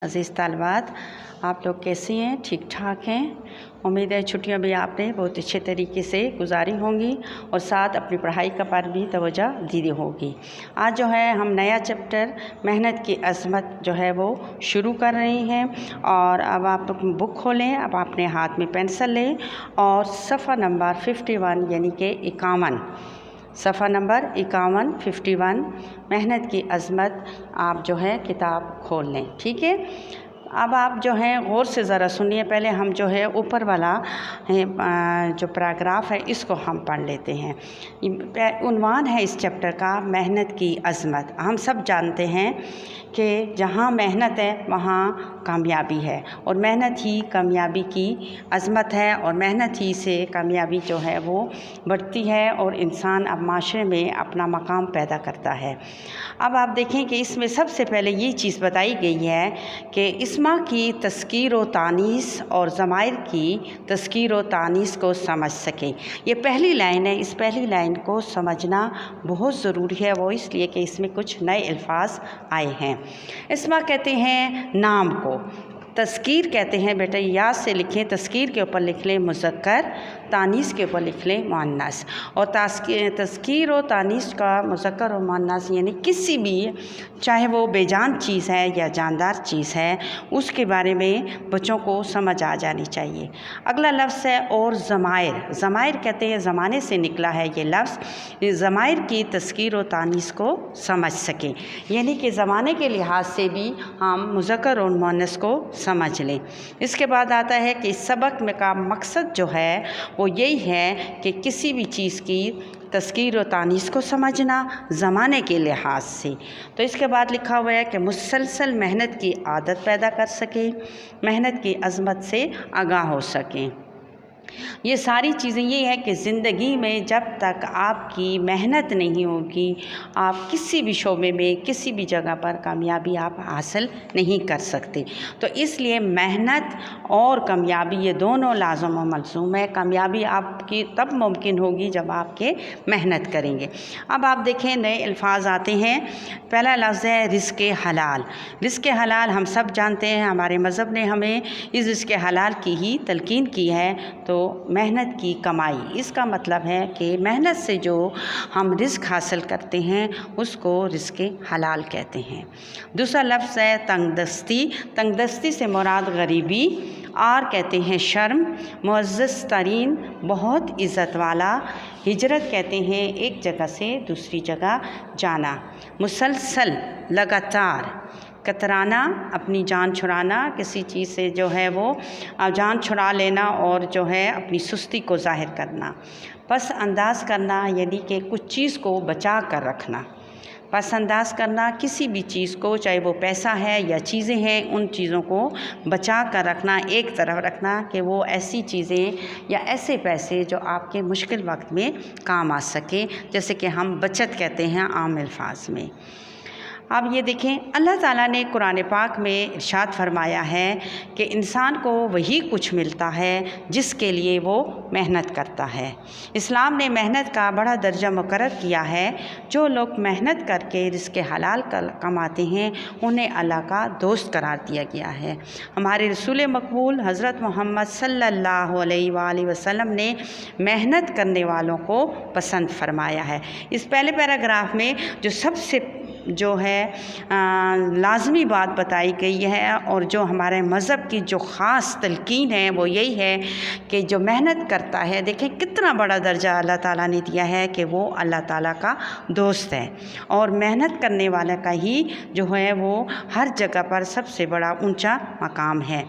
अज़ीज़ तालिबात, आप लोग कैसी हैं? ठीक ठाक हैं? उम्मीद है छुट्टियां भी आपने बहुत अच्छे तरीके से गुजारी होंगी और साथ अपनी पढ़ाई का पर भी तवज्जो दी होगी। आज जो है हम नया चैप्टर मेहनत की अज़मत जो है वो शुरू कर रहे हैं। और अब आप लोग बुक खोलें, अब अपने हाथ में पेंसिल लें और सफ़ा नंबर 51 यानी कि 51, सफ़ा नंबर 51 51 मेहनत की अज़मत आप जो है किताब खोल लें। ठीक है, अब आप जो है गौर से ज़रा सुनिए। पहले हम जो है ऊपर वाला जो पैराग्राफ है इसको हम पढ़ लेते हैं। उन्वान है इस चैप्टर का मेहनत की अज़मत। हम सब जानते हैं कि जहाँ मेहनत है वहाँ कामयाबी है और मेहनत ही कामयाबी की अज़मत है और मेहनत ही से कामयाबी जो है वो बढ़ती है और इंसान अब माशरे में अपना मकाम पैदा करता है। अब आप देखें कि इसमें सबसे पहले ये चीज़ बताई गई है कि इस्मा की तज़कीर व तानीस और ज़माइर की तज़कीर व तानीस को समझ सकें। ये पहली लाइन है, इस पहली लाइन को समझना बहुत ज़रूरी है, वो इसलिए कि इसमें कुछ नए अल्फाज आए हैं। इस्मा कहते हैं नाम को, तज़कीर कहते हैं बेटा याद से लिखें, तज़कीर के ऊपर लिख लें मुज़क्कर, तानीस के ऊपर लिख लें मुअन्नस। और तज़कीर और तानीस का मुज़क्कर और मुअन्नस यानी किसी भी, चाहे वो बेजान चीज़ है या जानदार चीज़ है, उसके बारे में बच्चों को समझ आ जानी चाहिए। अगला लफ्ज़ है और ज़माइर। ज़माइर कहते हैं ज़माने से निकला है ये लफ्ज़। ज़माइर की तज़कीर और तानीस को समझ सकें यानी कि ज़माने के लिहाज से भी हम मुज़क्कर और मुअन्नस को समझ लें। इसके बाद आता है कि इस सबक में का मकसद जो है वो यही है कि किसी भी चीज़ की तज़कीर और तानीस को समझना ज़माने के लिहाज से। तो इसके बाद लिखा हुआ है कि मुसलसल मेहनत की आदत पैदा कर सकें, मेहनत की अज़मत से आगाह हो सकें। ये सारी चीज़ें ये है कि ज़िंदगी में जब तक आपकी मेहनत नहीं होगी, आप किसी भी शोबे में किसी भी जगह पर कामयाबी आप हासिल नहीं कर सकते। तो इसलिए मेहनत और कामयाबी ये दोनों लाज़िम व मलज़ूम है। कामयाबी आपकी तब मुमकिन होगी जब आपके मेहनत करेंगे। अब आप देखें नए अल्फाज आते हैं। पहला लफ्ज़ है रिज़्क़ हलाल। रिज़्क़ हलाल हम सब जानते हैं, हमारे मज़हब ने हमें इस रिज़्क़ हलाल की ही तलकीन की है। तो मेहनत की कमाई, इसका मतलब है कि मेहनत से जो हम रिज़्क़ हासिल करते हैं उसको रिज़्क़ हलाल कहते हैं। दूसरा लफ्ज़ है तंगदस्ती। तंगदस्ती से मुराद गरीबी और कहते हैं शर्म। मुअज़्ज़ज़ तरीन, बहुत इज़्ज़त वाला। हिजरत कहते हैं एक जगह से दूसरी जगह जाना। मुसलसल, लगातार। कतराना, अपनी जान छुड़ाना, किसी चीज़ से जो है वो जान छुड़ा लेना और जो है अपनी सुस्ती को ज़ाहिर करना। पस अंदाज़ करना यानी कि कुछ चीज़ को बचा कर रखना। पस अंदाज़ करना किसी भी चीज़ को, चाहे वो पैसा है या चीज़ें हैं, उन चीज़ों को बचा कर रखना, एक तरफ रखना कि वो ऐसी चीज़ें या ऐसे पैसे जो आपके मुश्किल वक्त में काम आ सके, जैसे कि हम बचत कहते हैं आम अल्फाज में। अब ये देखें, अल्लाह ताला ने कुरान पाक में इरशाद फरमाया है कि इंसान को वही कुछ मिलता है जिसके लिए वो मेहनत करता है। इस्लाम ने मेहनत का बड़ा दर्जा मुकर्रर किया है। जो लोग मेहनत करके रिज़्क़ हलाल कमाते हैं उन्हें अल्लाह का दोस्त करार दिया गया है। हमारे रसूल मकबूल हज़रत मोहम्मद सल्लल्लाहु अलैहि वसल्लम ने मेहनत करने वालों को पसंद फरमाया है। इस पहले पैराग्राफ में जो सबसे जो है लाज़मी बात बताई गई है और जो हमारे मज़हब की जो ख़ास तलकीन है वो यही है कि जो मेहनत करता है, देखें कितना बड़ा दर्जा अल्लाह ताला ने दिया है कि वो अल्लाह ताला का दोस्त है और मेहनत करने वाला का ही जो है वो हर जगह पर सबसे बड़ा ऊंचा मकाम है।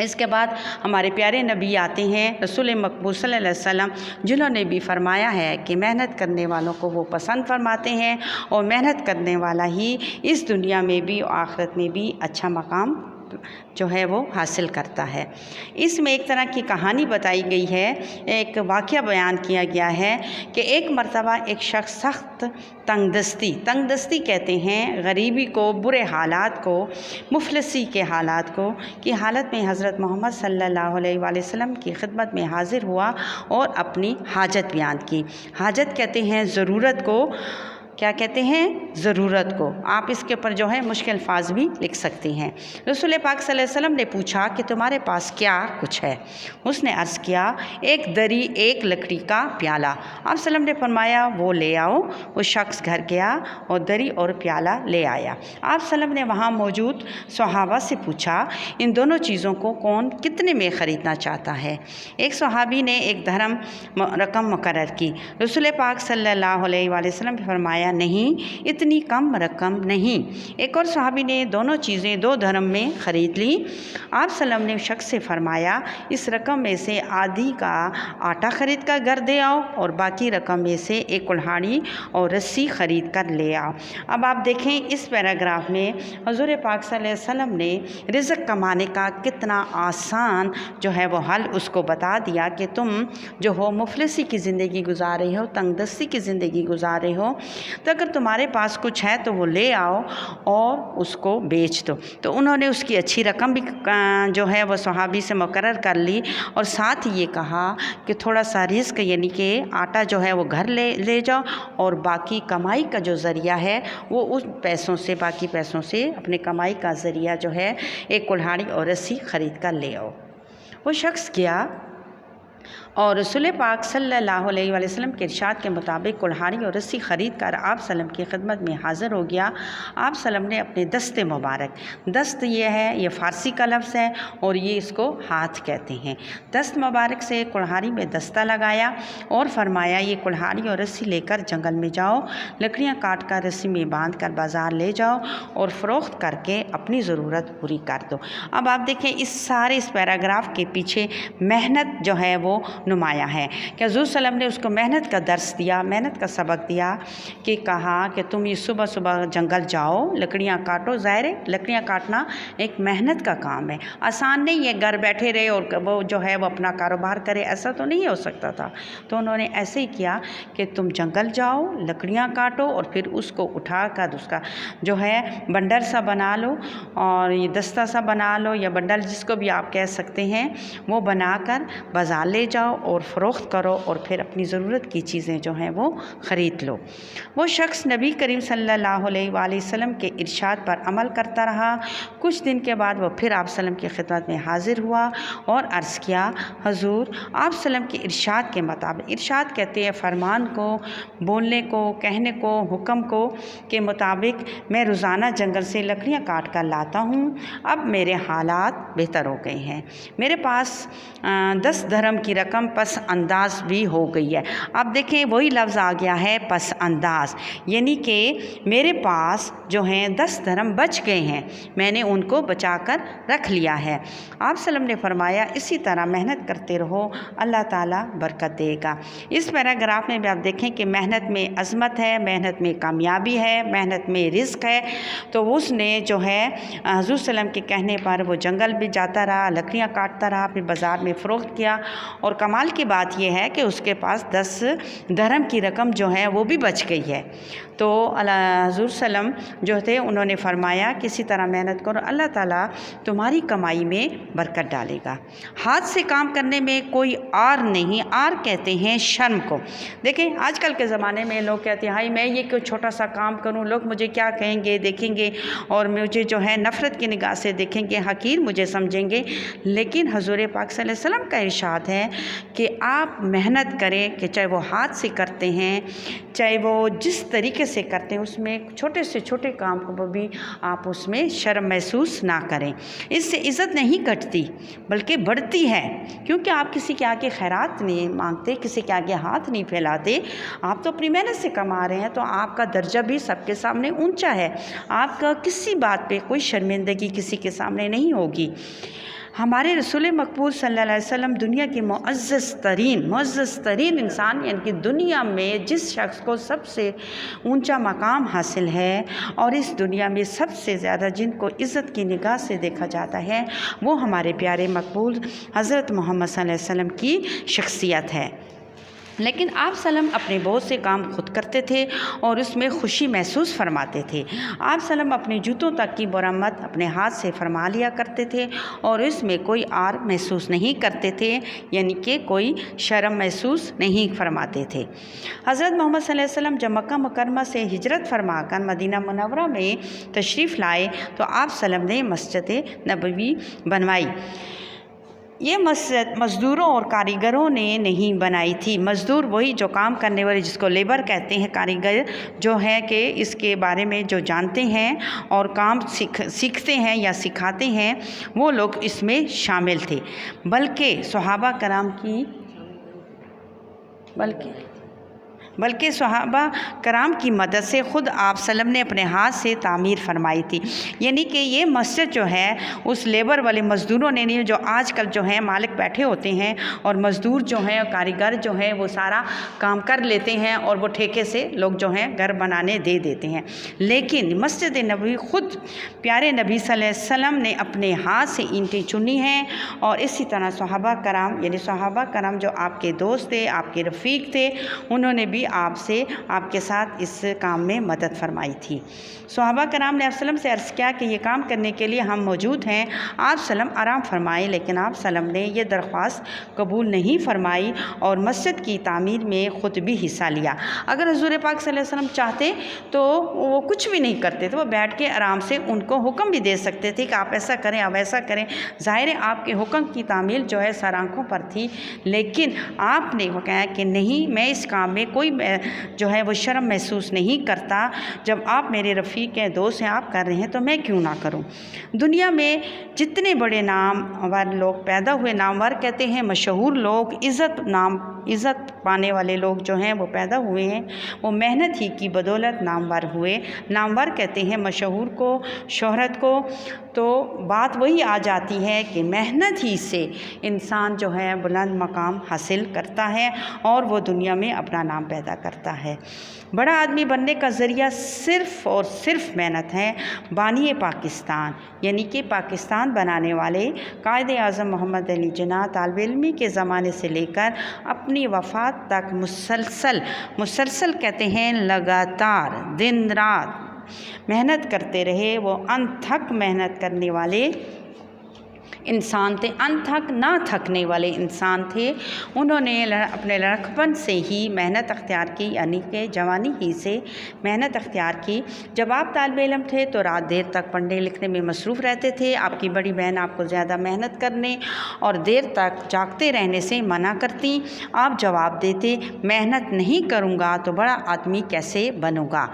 इसके बाद हमारे प्यारे नबी आते हैं रसूल मकबूल सल्लल्लाहु अलैहि वसल्लम, जिन्होंने भी फरमाया है कि मेहनत करने वालों को वो पसंद फरमाते हैं और मेहनत करने वाला ही इस दुनिया में भी और आखिरत में भी अच्छा मकाम जो है वो हासिल करता है। इसमें एक तरह की कहानी बताई गई है, एक वाक़या बयान किया गया है कि एक मर्तबा एक शख्स सख्त तंगदस्ती कहते हैं गरीबी को, बुरे हालात को, मुफलसी के हालात को की हालत में हज़रत मोहम्मद सल्लल्लाहु अलैहि वसल्लम की खिदमत में हाज़िर हुआ और अपनी हाजत बयान की। हाजत कहते हैं ज़रूरत को क्या कहते हैं, ज़रूरत को। आप इसके ऊपर जो है मुश्किल अल्फाज भी लिख सकती हैं। रसूल पाक सल्लल्लाहु अलैहि वसल्लम ने पूछा कि तुम्हारे पास क्या कुछ है। उसने अर्ज़ किया, एक दरी, एक लकड़ी का प्याला। आप सल्लम ने फरमाया वो ले आओ। वो शख्स घर गया और दरी और प्याला ले आया। आप सल्लम ने वहाँ मौजूद सहाबा से पूछा, इन दोनों चीज़ों को कौन कितने में ख़रीदना चाहता है। एक सहाबी ने एक धर्म रकम मुकर्रर की। रसूल पाक सल्लल्लाहु अलैहि वसल्लम ने फरमाया, नहीं, इतनी कम रकम नहीं। एक और सहाबी ने दोनों चीज़ें 2 धर्म में ख़रीद ली। आप सल्लम ने शख्स से फरमाया, इस रकम में से आधी का आटा ख़रीद कर घर दे आओ और बाकी रकम में से एक कुल्हाड़ी और रस्सी ख़रीद कर ले आओ। अब आप देखें इस पैराग्राफ में हुज़ूर पाक सल्लल्लाहु अलैहि वसल्लम ने रिज़्क़ कमाने का कितना आसान जो है वो हल उसको बता दिया कि तुम जो हो मुफलिसी की ज़िंदगी गुजार रहे हो, तंगदस्ती की ज़िंदगी गुजार रहे हो, तो अगर तुम्हारे पास कुछ है तो वो ले आओ और उसको बेच दो। तो उन्होंने उसकी अच्छी रकम भी जो है वो सहाबी से मुकर्रर कर ली और साथ ही ये कहा कि थोड़ा सा रिस्क यानी कि आटा जो है वो घर ले जाओ और बाकी कमाई का जो ज़रिया है वो उस पैसों से, बाकी पैसों से अपने कमाई का ज़रिया जो है एक कुल्हाड़ी और रस्सी ख़रीद कर ले आओ। वो शख्स गया और रसूल पाक सल्लल्लाहु अलैहि वसल्लम के इरशाद के मुताबिक कुल्हाड़ी और रस्सी ख़रीद कर आप सल्लम की खिदमत में हाज़िर हो गया। आप सल्लम ने अपने दस्ते मुबारक, दस्त ये है, ये फ़ारसी का लफ्ज़ है और ये इसको हाथ कहते हैं, दस्त मुबारक से कुल्हाड़ी में दस्ता लगाया और फरमाया, ये कुल्हाड़ी और रस्सी लेकर जंगल में जाओ, लकड़ियाँ काट कर रस्सी में बांध कर बाज़ार ले जाओ और फ़रोख्त करके अपनी ज़रूरत पूरी कर दो। अब आप देखें इस पैराग्राफ के पीछे मेहनत जो है वो नुमाया है कि हुज़ूर सल्लम ने उसको मेहनत का दर्स दिया, मेहनत का सबक दिया कि कहा कि तुम ये सुबह सुबह जंगल जाओ, लकड़ियाँ काटो। ज़ाहिर है लकड़ियाँ काटना एक मेहनत का काम है, आसान नहीं है घर बैठे रहे और वो जो है वो अपना कारोबार करे, ऐसा तो नहीं हो सकता था। तो उन्होंने ऐसे ही किया कि तुम जंगल जाओ, लकड़ियाँ काटो और फिर उसको उठा कर उसका जो है बंडल सा बना लो और ये दस्ता सा बना लो या बंडल जिसको भी आप कह सकते हैं, वो बनाकर बाज़ार ले जाओ और फ़रोख्त करो और फिर अपनी ज़रूरत की चीज़ें जो हैं वो ख़रीद लो। वो शख्स नबी करीम सल्लल्लाहु अलैहि वसल्लम के इरशाद पर अमल करता रहा। कुछ दिन के बाद वो फिर आप सल्लम की खिदमत में हाज़िर हुआ और अर्ज़ किया, हुज़ूर आप सल्लम के इरशाद के मुताबिक, इरशाद कहते हैं फरमान को, बोलने को, कहने को, हुक्म को के मुताबिक मैं रोज़ाना जंगल से लकड़ियाँ काट कर लाता हूँ। अब मेरे हालात बेहतर हो गए हैं, मेरे पास 10 धर्म की रकम पस अंदाज भी हो गई है। अब देखें वही लफ्ज़ आ गया है पस अंदाज, यानी कि मेरे पास जो हैं 10 धर्म बच गए हैं, मैंने उनको बचा कर रख लिया है। आप सल्लम ने फरमाया, इसी तरह मेहनत करते रहो, अल्लाह ताला बरकत देगा। इस पैराग्राफ में भी आप देखें कि मेहनत में अज़मत है, मेहनत में कामयाबी है, मेहनत में रिज़्क़ है। तो उसने जो है हुज़ूर सल्लम के कहने पर वो जंगल भी जाता रहा, लकड़ियाँ काटता रहा, फिर बाज़ार में फ़रोख्त किया और कमाल की बात यह है कि उसके पास 10 धर्म की रकम जो है वो भी बच गई है। तो हुज़ूर सल्लम जो थे उन्होंने फरमाया किसी तरह मेहनत करो, अल्लाह ताला तुम्हारी कमाई में बरकत डालेगा। हाथ से काम करने में कोई आर नहीं, आर कहते हैं शर्म को। देखें आजकल के ज़माने में लोग कहते हैं, हाय मैं ये कोई छोटा सा काम करूं, लोग मुझे क्या कहेंगे, देखेंगे और मुझे जो है नफ़रत की निगाह से देखेंगे, हकीर मुझे समझेंगे। लेकिन हुज़ूर पाक सल्लल्लाहु अलैहि वसल्लम का इरशाद है कि आप मेहनत करें, कि चाहे वो हाथ से करते हैं, चाहे वो जिस तरीके से करते हैं, उसमें छोटे से छोटे काम को भी आप उसमें शर्म महसूस ना करें। इससे इज़्ज़त नहीं घटती बल्कि बढ़ती है, क्योंकि आप किसी के आगे खैरात नहीं मांगते, किसी के आगे हाथ नहीं फैलाते, आप तो अपनी मेहनत से कमा रहे हैं, तो आपका दर्जा भी सबके सामने ऊंचा है, आपका किसी बात पे कोई शर्मिंदगी किसी के सामने नहीं होगी। हमारे रसूल मकबूल सल्लल्लाहु अलैहि वसल्लम दुनिया के मुअज़्ज़ज़ तरीन इंसान, यानी कि दुनिया में जिस शख्स को सबसे ऊंचा मकाम हासिल है और इस दुनिया में सबसे ज़्यादा जिनको इज़्ज़त की निगाह से देखा जाता है, वो हमारे प्यारे मकबूल हज़रत मोहम्मद सल्लल्लाहु अलैहि वसल्लम की शख्सियत है। لیکن آپ سلم اپنے بہت سے کام خود کرتے تھے اور اس میں خوشی محسوس فرماتے تھے۔ آپ سلم اپنے جوتوں تک کی مرمت اپنے ہاتھ سے فرما لیا کرتے تھے اور اس میں کوئی آر محسوس نہیں کرتے تھے، یعنی کہ کوئی شرم محسوس نہیں فرماتے تھے۔ حضرت محمد صلی اللہ علیہ وسلم جب مکہ مکرمہ سے ہجرت فرما کر مدینہ منورہ میں تشریف لائے تو آپ سلم نے مسجد نبوی بنوائی۔ یہ مسجد مزدوروں اور کاریگروں نے نہیں بنائی تھی۔ مزدور وہی جو کام کرنے والے، جس کو لیبر کہتے ہیں، کاریگر جو ہے کہ اس کے بارے میں جو جانتے ہیں اور کام سیکھتے ہیں یا سکھاتے ہیں، وہ لوگ اس میں شامل تھے۔ بلکہ صحابہ کرام کی مدد سے خود آپ سلم نے اپنے ہاتھ سے تعمیر فرمائی تھی۔ یعنی کہ یہ مسجد جو ہے اس لیبر والے مزدوروں نے نہیں، جو آج کل جو ہیں مالک بیٹھے ہوتے ہیں اور مزدور جو ہیں کاریگر جو ہیں وہ سارا کام کر لیتے ہیں اور وہ ٹھیکے سے لوگ جو ہیں گھر بنانے دے دیتے ہیں، لیکن مسجد نبوی خود پیارے نبی صلی اللہ علیہ وسلم نے اپنے ہاتھ سے اینٹیں چنی ہیں، اور اسی طرح صحابہ کرام، یعنی صحابہ کرام جو آپ کے دوست تھے، آپ کے رفیق تھے، انہوں نے بھی آپ کے ساتھ اس کام میں مدد فرمائی تھی۔ صحابہ کرام نے آپ سلم سے عرض کیا کہ یہ کام کرنے کے لیے ہم موجود ہیں، آپ سلم آرام فرمائیں، لیکن آپ سلم نے یہ درخواست قبول نہیں فرمائی اور مسجد کی تعمیر میں خود بھی حصہ لیا۔ اگر حضور پاک صلی اللہ علیہ وسلم چاہتے تو وہ کچھ بھی نہیں کرتے تھے، وہ بیٹھ کے آرام سے ان کو حکم بھی دے سکتے تھے کہ آپ ایسا کریں، آپ ایسا کریں۔ ظاہر ہے آپ کے حکم کی تعمیل جو ہے سر آنکھوں پر تھی، لیکن آپ نے وہ کہا کہ نہیں، میں اس کام میں کوئی جو ہے وہ شرم محسوس نہیں کرتا، جب آپ میرے رفیق ہیں، دوست ہیں، آپ کر رہے ہیں تو میں کیوں نہ کروں۔ دنیا میں جتنے بڑے نامور لوگ پیدا ہوئے، نامور کہتے ہیں مشہور لوگ، عزت پانے والے لوگ جو ہیں وہ پیدا ہوئے ہیں، وہ محنت ہی کی بدولت نامور ہوئے۔ نامور کہتے ہیں مشہور کو، شہرت کو، تو بات وہی آ جاتی ہے کہ محنت ہی سے انسان جو ہے بلند مقام حاصل کرتا ہے اور وہ دنیا میں اپنا نام پیدا کرتا ہے۔ بڑا آدمی بننے کا ذریعہ صرف اور صرف محنت ہے۔ بانی پاکستان یعنی کہ پاکستان بنانے والے قائد اعظم محمد علی جناح طالب علمی کے زمانے سے لے کر اپنی وفات تک مسلسل کہتے ہیں لگاتار دن رات محنت کرتے رہے۔ وہ انتھک محنت کرنے والے انسان تھے، انتھک نہ تھکنے والے انسان تھے۔ انہوں نے اپنے لڑکپن سے ہی محنت اختیار کی، یعنی کہ جوانی ہی سے محنت اختیار کی۔ جب آپ طالب علم تھے تو رات دیر تک پڑھنے لکھنے میں مصروف رہتے تھے۔ آپ کی بڑی بہن آپ کو زیادہ محنت کرنے اور دیر تک جاگتے رہنے سے منع کرتی۔ آپ جواب دیتے، محنت نہیں کروں گا تو بڑا آدمی کیسے بنوں گا۔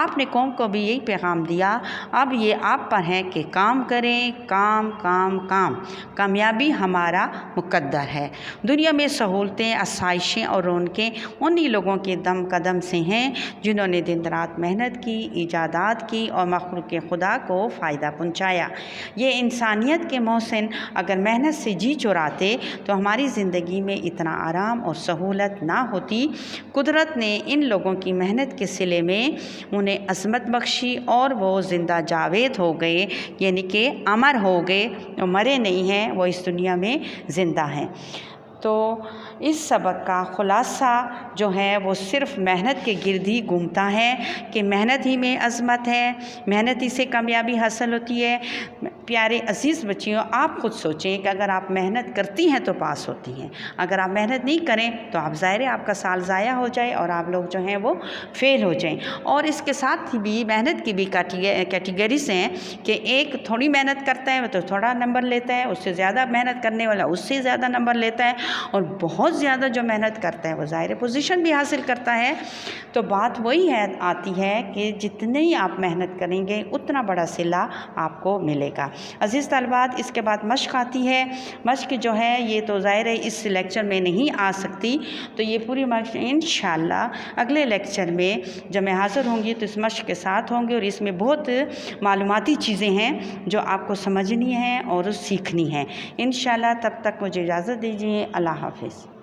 آپ نے قوم کو بھی یہی پیغام دیا، اب یہ آپ پر ہے کہ کام کریں، کام کام کام، کامیابی ہمارا مقدر ہے۔ دنیا میں سہولتیں، آسائشیں اور رونقیں انہی لوگوں کے دم قدم سے ہیں جنہوں نے دن رات محنت کی، ایجادات کی اور مخلوق خدا کو فائدہ پہنچایا۔ یہ انسانیت کے محسن اگر محنت سے جی چراتے تو ہماری زندگی میں اتنا آرام اور سہولت نہ ہوتی۔ قدرت نے ان لوگوں کی محنت کے صلے میں انہیں عظمت بخشی اور وہ زندہ جاوید ہو گئے، یعنی کہ امر ہو گئے، وہ مرے نہیں ہیں، وہ اس دنیا میں زندہ ہیں۔ تو اس سبق کا خلاصہ جو ہے وہ صرف محنت کے گرد ہی گھومتا ہے کہ محنت ہی میں عظمت ہے، محنت ہی سے کامیابی حاصل ہوتی ہے۔ پیارے عزیز بچیوں، آپ خود سوچیں کہ اگر آپ محنت کرتی ہیں تو پاس ہوتی ہیں، اگر آپ محنت نہیں کریں تو آپ ظاہر ہے آپ کا سال ضائع ہو جائے اور آپ لوگ جو ہیں وہ فیل ہو جائیں۔ اور اس کے ساتھ بھی محنت کی بھی کیٹیگریز ہیں کہ ایک تھوڑی محنت کرتا ہے تو تھوڑا نمبر لیتا ہے، اس سے زیادہ محنت کرنے والا اس سے زیادہ نمبر لیتا ہے، اور بہت زیادہ جو محنت کرتا ہے وہ ظاہر پوزیشن بھی حاصل کرتا ہے۔ تو بات وہی آتی ہے کہ جتنی آپ محنت کریں گے اتنا بڑا صلہ آپ کو ملے گا۔ عزیز طالبات، اس کے بعد مشق آتی ہے۔ مشق جو ہے یہ تو ظاہر ہے اس لیکچر میں نہیں آ سکتی، تو یہ پوری مشق انشاءاللہ اگلے لیکچر میں جب میں حاضر ہوں گی تو اس مشق کے ساتھ ہوں گی، اور اس میں بہت معلوماتی چیزیں ہیں جو آپ کو سمجھنی ہیں اور سیکھنی ہیں انشاءاللہ۔ تب تک مجھے اجازت دیجیے، اللہ حافظ۔